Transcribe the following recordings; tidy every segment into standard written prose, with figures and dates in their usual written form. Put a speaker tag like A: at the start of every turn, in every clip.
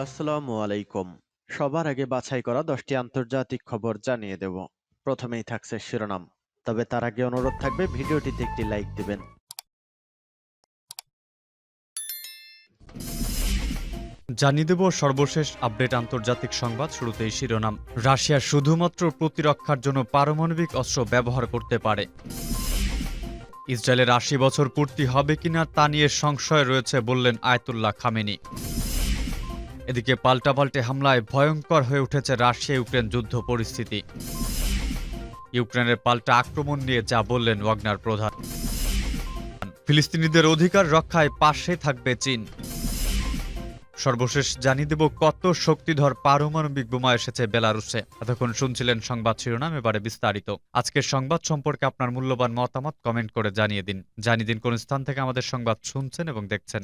A: আসসালামু আলাইকুম। সবার আগে বাছাই করা ১০টি আন্তর্জাতিক খবর জানিয়ে দেব। প্রথমেই থাকছে শিরোনাম। তবে তার আগে অনুরোধ থাকবে ভিডিওটিতে একটি লাইক দিবেন।
B: জানিয়ে দেব সর্বশেষ আপডেট আন্তর্জাতিক সংবাদ। শুরুতেই শিরোনাম। রাশিয়া শুধুমাত্র প্রতিরক্ষার জন্য পারমাণবিক অস্ত্র ব্যবহার করতে পারে। ইসরায়েলের ৮০ বছর পূর্তি হবে কিনা তা নিয়ে সংশয় রয়েছে বললেন আয়াতুল্লাহ খামেনি। এদিকে পাল্টাপাল্টে হামলায় ভয়ঙ্কর হয়ে উঠেছে রাশিয়া ইউক্রেন যুদ্ধ পরিস্থিতি। ইউক্রেনের পাল্টা আক্রমণ নিয়ে যা বললেন ওয়াগনার প্রধান। ফিলিস্তিনিদের অধিকার রক্ষায় পাশে থাকবে চীন। সর্বশেষ জানিয়ে দেব কত শক্তিধর পারমাণবিক বোমা এসেছে বেলারুসে। এতক্ষণ শুনছিলেন সংবাদ শিরোনাম, এবারে বিস্তারিত। আজকের সংবাদ সম্পর্কে আপনার মূল্যবান মতামত কমেন্ট করে জানিয়ে দিন কোন স্থান থেকে আমাদের সংবাদ শুনছেন এবং দেখছেন।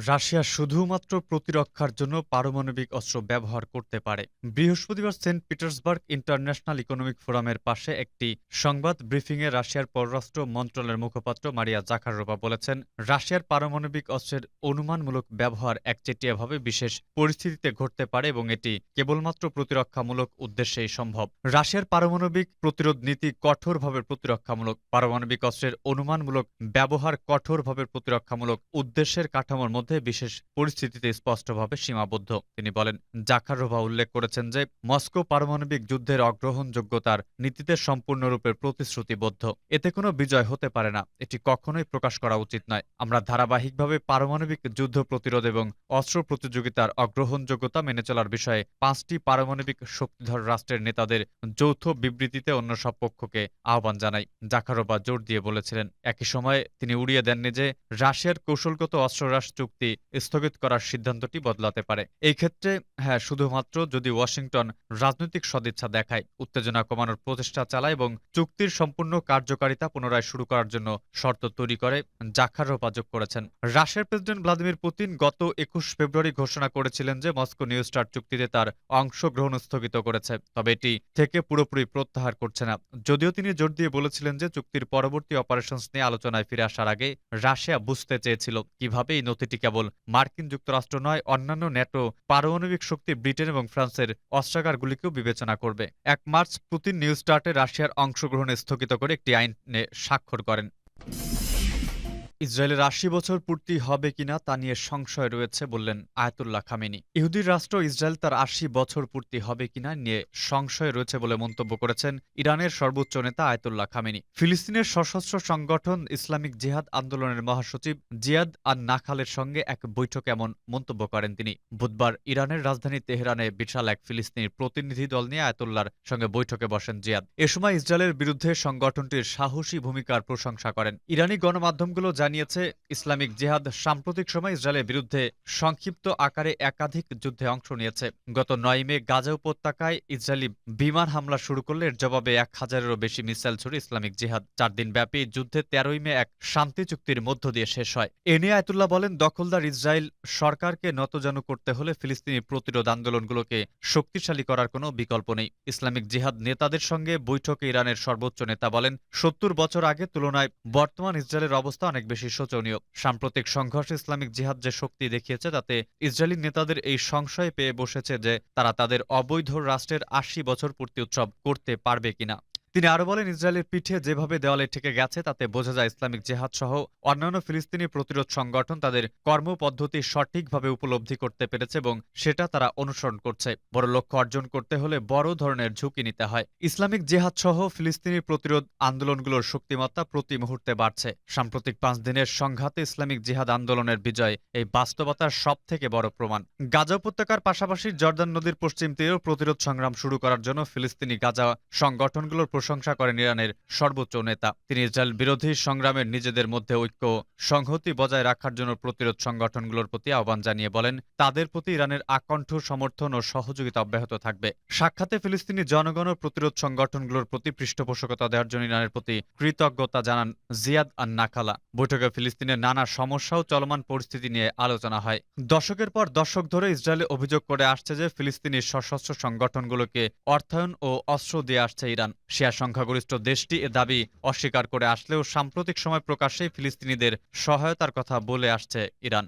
B: রাশিয়া শুধুমাত্র প্রতিরক্ষার জন্য পারমাণবিক অস্ত্র ব্যবহার করতে পারে। বৃহস্পতিবার সেন্ট পিটার্সবার্গ ইন্টারন্যাশনাল ইকোনমিক ফোরামের পাশে একটি সংবাদ ব্রিফিংয়ে রাশিয়ার পররাষ্ট্র মন্ত্রণালয়ের মুখপাত্র মারিয়া জাখারোভা বলেছেন, রাশিয়ার পারমাণবিক অস্ত্রের অনুমানমূলক ব্যবহার একচেটিয়াভাবে বিশেষ পরিস্থিতিতে ঘটতে পারে এবং এটি কেবলমাত্র প্রতিরক্ষামূলক উদ্দেশ্যেই সম্ভব। রাশিয়ার পারমাণবিক প্রতিরোধ নীতি কঠোরভাবে প্রতিরক্ষামূলক। পারমাণবিক অস্ত্রের অনুমানমূলক ব্যবহার কঠোরভাবে প্রতিরক্ষামূলক উদ্দেশ্যের কাঠামোর মধ্যে বিশেষ পরিস্থিতিতে স্পষ্টভাবে সীমাবদ্ধ। তিনি বলেন, জাখারোভা উল্লেখ করেছেন যে মস্কো পারমাণবিক যুদ্ধের অগ্রহণযোগ্যতার নীতিতে সম্পূর্ণরূপে প্রতিশ্রুতিবদ্ধ। এতে কোনো বিজয় হতে পারে না, এটি কখনোই প্রকাশ করা উচিত নয়। আমরা ধারাবাহিকভাবে পারমাণবিক যুদ্ধ প্রতিরোধ এবং অস্ত্র প্রতিযোগিতার অগ্রহণযোগ্যতা মেনে চলার বিষয়ে ৫টি পারমাণবিক শক্তিধর রাষ্ট্রের নেতাদের যৌথ বিবৃতিতে অন্য সব পক্ষকে আহ্বান জানাই, জাখারোভা জোর দিয়ে বলেছিলেন। একই সময়ে তিনি উড়িয়ে দেননি যে রাশিয়ার কৌশলগত অস্ত্রহ্রাস চুক্তি স্থগিত করার সিদ্ধান্তটি বদলাতে পারে। এই ক্ষেত্রে হ্যাঁ, শুধুমাত্র যদি ওয়াশিংটন রাজনৈতিক সদিচ্ছা দেখায়, উত্তেজনা কমানোর প্রচেষ্টা চালায় এবং চুক্তির সম্পূর্ণ কার্যকারিতা পুনরায় শুরু করার জন্য শর্ত তৈরি করে, জাখারোভা যোগ করেছেন। রাশিয়ার প্রেসিডেন্ট ভ্লাদিমির পুতিন গত ২১ ফেব্রুয়ারি ঘোষণা করেছিলেন যে মস্কো নিউ স্টার্ট চুক্তিতে তার অংশগ্রহণ স্থগিত করেছে, তবে এটি থেকে পুরোপুরি প্রত্যাহার করছে না। যদিও তিনি জোর দিয়ে বলেছিলেন যে চুক্তির পরবর্তী অপারেশনস নিয়ে আলোচনায় ফিরে আসার আগে রাশিয়া বুঝতে চেয়েছিল কিভাবে এই নথিটি কেবল মার্কিন যুক্তরাষ্ট্র নয়, অন্যান্য ন্যাটো পারমাণবিক শক্তি ব্রিটেন এবং ফ্রান্সের অস্ত্রাগারগুলিকেও বিবেচনা করবে। ১ মার্চ পুতিন নিউ স্টার্টে রাশিয়ার অংশগ্রহণ স্থগিত করে একটি আইনে স্বাক্ষর করেন। ইসরায়েলের ৮০ বছর পূর্তি হবে কিনা তা নিয়ে সংশয় রয়েছে বললেন আয়াতুল্লাহ খামেনি। ইহুদির রাষ্ট্র ইসরায়েল তার ৮০ বছর পূর্তি হবে কিনা নিয়ে সংশয় রয়েছে বলে মন্তব্য করেছেন ইরানের সর্বোচ্চ নেতা আয়াতুল্লাহ খামেনি। ফিলিস্তিনের সশস্ত্র সংগঠন ইসলামিক জিহাদ আন্দোলনের মহাসচিব জিয়াদ আন নাখালের সঙ্গে এক বৈঠকে এমন মন্তব্য করেন তিনি। বুধবার ইরানের রাজধানী তেহরানে বিশাল এক ফিলিস্তিনি প্রতিনিধি দল নিয়ে আয়াতুল্লাহর সঙ্গে বৈঠকে বসেন জিয়াদ। এ সময় ইসরায়েলের বিরুদ্ধে সংগঠনটির সাহসী ভূমিকার প্রশংসা করেন। ইরানি গণমাধ্যমগুলো জানিয়েছে, ইসলামিক জিহাদ সাম্প্রতিক সময় ইসরায়েলের বিরুদ্ধে সংক্ষিপ্ত আকারে একাধিক যুদ্ধে অংশ নিয়েছে। গত ৯ মে গাজা উপত্যকায় ইসরায়েলি বিমান হামলা শুরু করলে এর জবাবে ১,০০০-এরও বেশি মিসাইল ছুড়ে ইসলামিক জিহাদ। ৪ দিন ব্যাপী যুদ্ধে ১৩ই মে এক শান্তি চুক্তির মধ্য দিয়ে শেষ হয়। এ নিয়ে আয়াতুল্লাহ বলেন, দখলদার ইসরায়েল সরকারকে নতজানু করতে হলে ফিলিস্তিনি প্রতিরোধ আন্দোলনগুলোকে শক্তিশালী করার কোনো বিকল্প নেই। ইসলামিক জিহাদ নেতাদের সঙ্গে বৈঠকে ইরানের সর্বোচ্চ নেতা বলেন, ৭০ বছর আগের তুলনায় বর্তমান ইসরায়েলের অবস্থা অনেক বেশি শোচনীয়। সাম্প্রতিক সংঘর্ষে ইসলামিক জিহাদ যে শক্তি দেখিয়েছে তাতে ইসরায়েলি নেতাদের এই সংশয় পেয়ে বসেছে যে তারা তাদের অবৈধ রাষ্ট্রের ৮০ বছর পূর্তি উৎসব করতে পারবে কিনা। তিনি আরো বলেন, ইসরায়েলের পিঠে যেভাবে দেওয়ালে ঠেকে গেছে তাতে বোঝা যায় ইসলামিক জিহাদ সহ অন্যান্য ফিলিস্তিনি প্রতিরোধ সংগঠন তাদের কর্মপদ্ধতি সঠিকভাবে উপলব্ধি করতে পেরেছে এবং সেটা তারা অনুসরণ করছে। বড় লক্ষ্য অর্জন করতে হলে বড় ধরনের ঝুঁকি নিতে হয়। ইসলামিক জিহাদ সহ ফিলিস্তিনি প্রতিরোধ আন্দোলনগুলোর শক্তিমত্তা প্রতি মুহূর্তে বাড়ছে। সাম্প্রতিক ৫ দিনের সংঘাতে ইসলামিক জিহাদ আন্দোলনের বিজয় এই বাস্তবতার সব থেকে বড় প্রমাণ। গাজা উপত্যকার পাশাপাশি জর্দান নদীর পশ্চিম তীরেও প্রতিরোধ সংগ্রাম শুরু করার জন্য ফিলিস্তিনি গাজা সংগঠনগুলোর প্রশংসা করেন ইরানের সর্বোচ্চ নেতা। তিনি ইসরায়েল বিরোধী সংগ্রামের নিজেদের মধ্যে ঐক্য সংহতি বজায় রাখার জন্য প্রতিরোধ সংগঠনগুলোর প্রতি আহ্বান জানিয়ে বলেন, তাদের প্রতি ইরানের আকণ্ঠ সমর্থন ও সহযোগিতা অব্যাহত থাকবে। সাক্ষাতে ফিলিস্তিনি জনগণ ও প্রতিরোধ সংগঠনগুলোর প্রতি পৃষ্ঠপোষকতা দেওয়ার জন্য ইরানের প্রতি কৃতজ্ঞতা জানান জিয়াদ আন নাখালা। বৈঠকে ফিলিস্তিনের নানা সমস্যা ও চলমান পরিস্থিতি নিয়ে আলোচনা হয়। দশকের পর দশক ধরে ইসরায়েলে অভিযোগ করে আসছে যে ফিলিস্তিনি সশস্ত্র সংগঠনগুলোকে অর্থায়ন ও অস্ত্র দিয়ে আসছে ইরান। শিয়া সংখ্যাগরিষ্ঠ দেশটি এ দাবি অস্বীকার করে আসলেও সাম্প্রতিক সময় প্রকাশ্যেই ফিলিস্তিনিদের সহায়তার কথা বলে আসছে ইরান।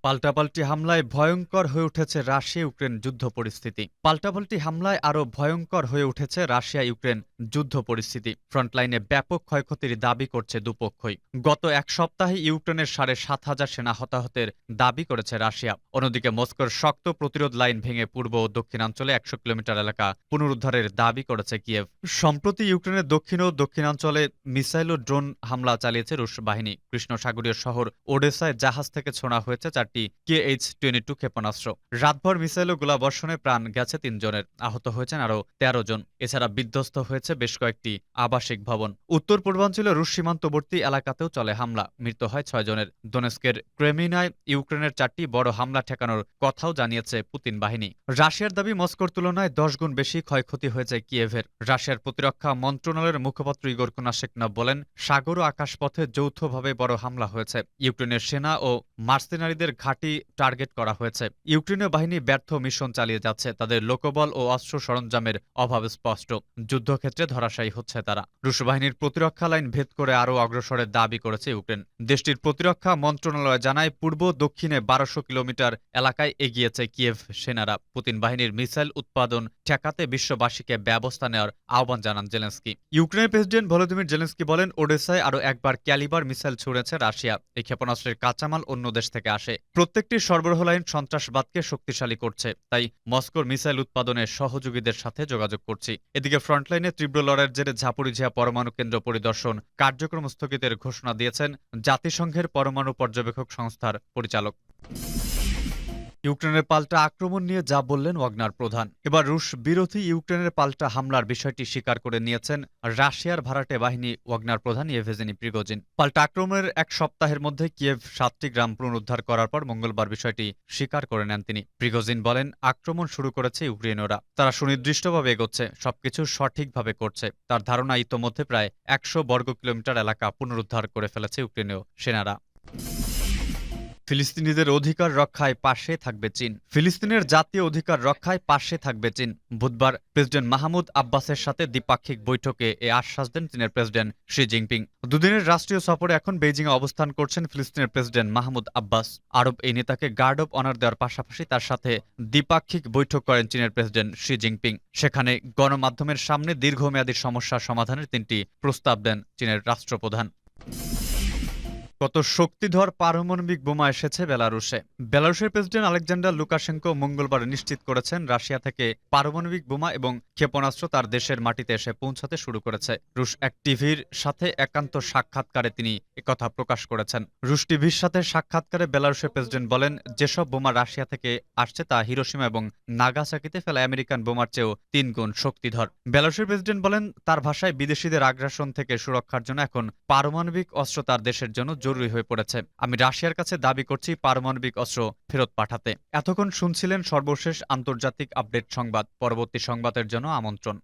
B: পাল্টাপাল্টি হামলায় ভয়ঙ্কর হয়ে উঠেছে রাশিয়া ইউক্রেন যুদ্ধ পরিস্থিতি। পাল্টাপাল্টি হামলায় আরও ভয়ঙ্কর হয়ে উঠেছে রাশিয়া ইউক্রেন যুদ্ধ পরিস্থিতি। ফ্রন্টলাইনে ব্যাপক ক্ষয়ক্ষতির দাবি করছে দুপক্ষই। গত এক সপ্তাহে ইউক্রেনের ৭,৫০০ সেনা হতাহতের দাবি করেছে রাশিয়া। অন্যদিকে মস্কোর শক্ত প্রতিরোধ লাইন ভেঙে পূর্ব ও দক্ষিণাঞ্চলে ১০০ কিলোমিটার এলাকা পুনরুদ্ধারের দাবি করেছে কিয়েভ। সম্প্রতি ইউক্রেনের দক্ষিণ ও দক্ষিণাঞ্চলে মিসাইল ও ড্রোন হামলা চালিয়েছে রুশ বাহিনী। কৃষ্ণসাগরীয় শহর ওডেসায় জাহাজ থেকে ছোড়া হয়েছে ৪টি KH-22 ক্ষেপণাস্ত্র। রাতভর মিসাইল ও গোলাবর্ষণে প্রাণ গেছে ৩ জনের, আহত হয়েছেন আরও ১৩ জন। এছাড়া বিধ্বস্ত হয়েছে বেশ কয়েকটি আবাসিক ভবন। উত্তর পূর্বাঞ্চলে রুশ সীমান্তবর্তী এলাকাতেও চলে হামলা, মৃত্যু হয় ৬ জনের। দোনেস্কের ক্রেমিনায় ইউক্রেনের ৪টি বড় হামলা ঠেকানোর কথাও জানিয়েছে পুতিন বাহিনী। রাশিয়ার দাবি মস্কোর তুলনায় ১০ গুণ বেশি ক্ষয়ক্ষতি হয়েছে কিয়েভের। রাশিয়ার প্রতিরক্ষা মন্ত্রণালয়ের মুখপাত্র ইগোর কোনাশেকনভ বলেন, সাগর ও আকাশপথে যৌথভাবে বড় হামলা হয়েছে। ইউক্রেনের সেনা ও মার্সেনারিদের ঘাঁটি টার্গেট করা হয়েছে। ইউক্রেনীয় বাহিনী ব্যর্থ মিশন চালিয়ে যাচ্ছে। তাদের লোকবল ও অস্ত্র সরঞ্জামের অভাব স্পষ্ট। যুদ্ধক্ষেত্রে ধরাশায়ী হচ্ছে তারা। রুশ বাহিনীর প্রতিরক্ষা লাইন ভেদ করে আরও অগ্রসরের দাবি করেছে ইউক্রেন। দেশটির প্রতিরক্ষা মন্ত্রণালয় জানায়, পূর্ব দক্ষিণে ১২০০ কিলোমিটার এলাকায় এগিয়েছে কিয়েভ সেনারা। পুতিন বাহিনীর মিসাইল উৎপাদন ঠেকাতে বিশ্ববাসীকে ব্যবস্থা নেওয়ার আহ্বান জানান জেলেনস্কি। ইউক্রেনের প্রেসিডেন্ট ভলোদিমির জেলেনস্কি বলেন, ওডেসায় আরও একবার ক্যালিবার মিসাইল ছুড়েছে রাশিয়া। এই ক্ষেপণাস্ত্রের কাঁচামাল অন্য দেশ থেকে আসে। প্রত্যেকটি সরবরাহ লাইন সন্ত্রাসবাদকে শক্তিশালী করছে, তাই মস্কোর মিসাইল উৎপাদনে সহযোগীদের সাথে যোগাযোগ করছি। এদিকে ফ্রন্টলাইনে তীব্র লড়াইয়ের জেরে ঝাপরিঝিয়া পরমাণু কেন্দ্র পরিদর্শন কার্যক্রম স্থগিতের ঘোষণা দিয়েছেন জাতিসংঘের পরমাণু পর্যবেক্ষক সংস্থার পরিচালক। ইউক্রেনের পাল্টা আক্রমণ নিয়ে যা বললেন ওয়াগনার প্রধান। এবার রুশ বিরোধী ইউক্রেনের পাল্টা হামলার বিষয়টি স্বীকার করে নিয়েছেন রাশিয়ার ভাড়াটে বাহিনী ওয়াগনার প্রধান ইয়েভগেনি প্রিগোজিন। পাল্টা আক্রমণের এক সপ্তাহের মধ্যে কিয়েভ ৭টি গ্রাম পুনরুদ্ধার করার পর মঙ্গলবার বিষয়টি স্বীকার করে নেন তিনি। প্রিগোজিন বলেন, আক্রমণ শুরু করেছে ইউক্রেনীয়রা। তারা সুনির্দিষ্টভাবে এগোচ্ছে, সবকিছু সঠিকভাবে করছে। তার ধারণা, ইতোমধ্যে প্রায় ১০০ বর্গ কিলোমিটার এলাকা পুনরুদ্ধার করে ফেলেছে ইউক্রেনীয় সেনারা। ফিলিস্তিনিদের অধিকার রক্ষায় পাশে থাকবে চীন। ফিলিস্তিনের জাতীয় অধিকার রক্ষায় পাশে থাকবে চীন। বুধবার প্রেসিডেন্ট মাহমুদ আব্বাসের সাথে দ্বিপাক্ষিক বৈঠকে এ আশ্বাস দেন চীনের প্রেসিডেন্ট শি জিনপিং। দুদিনের রাষ্ট্রীয় সফরে এখন বেইজিংয়ে অবস্থান করছেন ফিলিস্তিনের প্রেসিডেন্ট মাহমুদ আব্বাস। আরব এই নেতাকে গার্ড অব অনার দেওয়ার পাশাপাশি তার সাথে দ্বিপাক্ষিক বৈঠক করেন চীনের প্রেসিডেন্ট শি জিনপিং। সেখানে গণমাধ্যমের সামনে দীর্ঘমেয়াদী সমস্যা সমাধানের ৩টি প্রস্তাব দেন চীনের রাষ্ট্রপ্রধান। কত শক্তিধর পারমাণবিক বোমা এসেছে বেলারুশে। বেলারুশের প্রেসিডেন্ট আলেকজান্ডার লুকাশেঙ্কো মঙ্গলবার নিশ্চিত করেছেন, রাশিয়া থেকে পারমাণবিক বোমা এবং ক্ষেপণাস্ত্র তার দেশের মাটিতে এসে পৌঁছাতে শুরু করেছে। রুশ এক টিভির সাথে একান্ত সাক্ষাৎকারে তিনি একথা প্রকাশ করেছেন। রুশ টিভির সাথে সাক্ষাৎকারে বেলারুশের প্রেসিডেন্ট বলেন, যেসব বোমা রাশিয়া থেকে আসছে তা হিরোশিমা এবং নাগাসাকিতে ফেলা আমেরিকান বোমার চেয়েও ৩ গুণ শক্তিধর। বেলারুশের প্রেসিডেন্ট বলেন, তার ভাষায়, বিদেশিদের আগ্রাসন থেকে সুরক্ষার জন্য এখন পারমাণবিক অস্ত্র তার দেশের জন্য জরুরি হয়ে পড়েছে। আমি রাশিয়ার কাছে দাবি করছি পারমাণবিক অস্ত্র ফেরত পাঠাতে। এতক্ষণ শুনছিলেন সর্বশেষ আন্তর্জাতিক আপডেট সংবাদ। পরবর্তী সংবাদের জন্য আমন্ত্রণ।